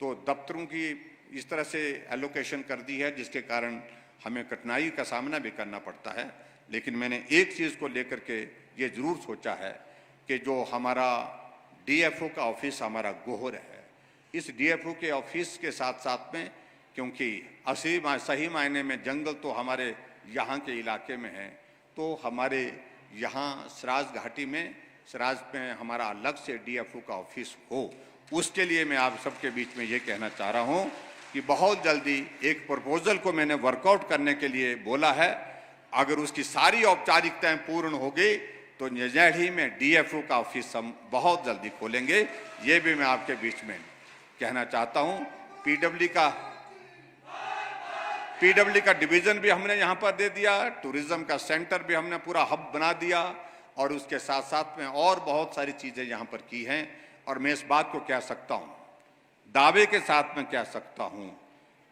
तो दफ्तरों की इस तरह से एलोकेशन कर दी है जिसके कारण हमें कठिनाई का सामना भी करना पड़ता है। लेकिन मैंने एक चीज़ को लेकर के ये ज़रूर सोचा है कि जो हमारा डीएफओ का ऑफिस हमारा गोहर है, इस डीएफओ के ऑफिस के साथ साथ में, क्योंकि सही मायने में जंगल तो हमारे यहाँ के इलाके में है, तो हमारे यहाँ सराज घाटी में हमारा अलग से डीएफओ का ऑफिस हो, उसके लिए मैं आप सबके बीच में ये कहना चाह रहा हूँ कि बहुत जल्दी एक प्रपोजल को मैंने वर्कआउट करने के लिए बोला है। अगर उसकी सारी औपचारिकताएं पूर्ण हो गई तो निजैड़ी में डीएफओ का ऑफिस हम बहुत जल्दी खोलेंगे। ये भी मैं आपके बीच में कहना चाहता हूँ। पीडब्ल्यू का डिवीजन भी हमने यहाँ पर दे दिया, टूरिज्म का सेंटर भी हमने पूरा हब बना दिया, और उसके साथ साथ में और बहुत सारी चीज़ें यहाँ पर की हैं। और मैं इस बात को कह सकता हूँ, दावे के साथ में कह सकता हूँ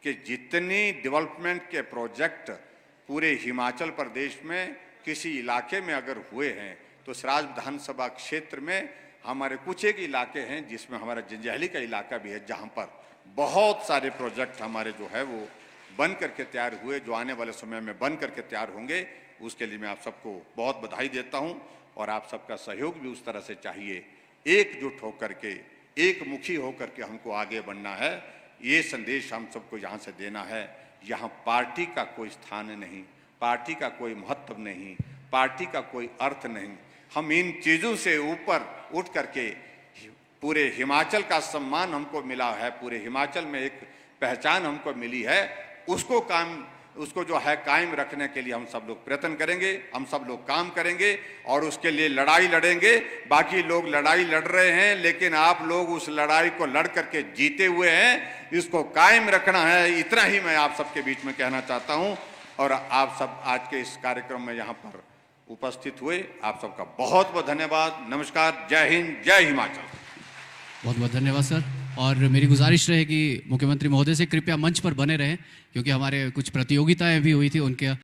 कि जितनी डेवलपमेंट के प्रोजेक्ट पूरे हिमाचल प्रदेश में किसी इलाके में अगर हुए हैं तो सराज विधानसभा क्षेत्र में हमारे कुछ एक इलाके हैं जिसमें हमारा जंजैहली का इलाका भी है, जहाँ पर बहुत सारे प्रोजेक्ट हमारे जो है वो बन करके तैयार हुए, जो आने वाले समय में बन करके तैयार होंगे। उसके लिए मैं आप सबको बहुत बधाई देता हूँ और आप सबका सहयोग भी उस तरह से चाहिए। एकजुट होकर के, एक मुखी होकर के हमको आगे बढ़ना है। ये संदेश हम सबको यहाँ से देना है। यहाँ पार्टी का कोई स्थान नहीं, पार्टी का कोई महत्व नहीं, पार्टी का कोई अर्थ नहीं। हम इन चीज़ों से ऊपर उठ करके पूरे हिमाचल का सम्मान हमको मिला है, पूरे हिमाचल में एक पहचान हमको मिली है, उसको जो है कायम रखने के लिए हम सब लोग प्रयत्न करेंगे, हम सब लोग काम करेंगे और उसके लिए लड़ाई लड़ेंगे। बाकी लोग लड़ाई लड़ रहे हैं, लेकिन आप लोग उस लड़ाई को लड़ करके जीते हुए हैं, इसको कायम रखना है। इतना ही मैं आप सबके बीच में कहना चाहता हूं। और आप सब आज के इस कार्यक्रम में यहाँ पर उपस्थित हुए, आप सबका बहुत बहुत धन्यवाद। नमस्कार, जय हिंद, जय हिमाचल। बहुत बहुत धन्यवाद सर। और मेरी गुजारिश रहेगी मुख्यमंत्री महोदय से कृपया मंच पर बने रहें, क्योंकि हमारे कुछ प्रतियोगिताएं भी हुई थी, उनके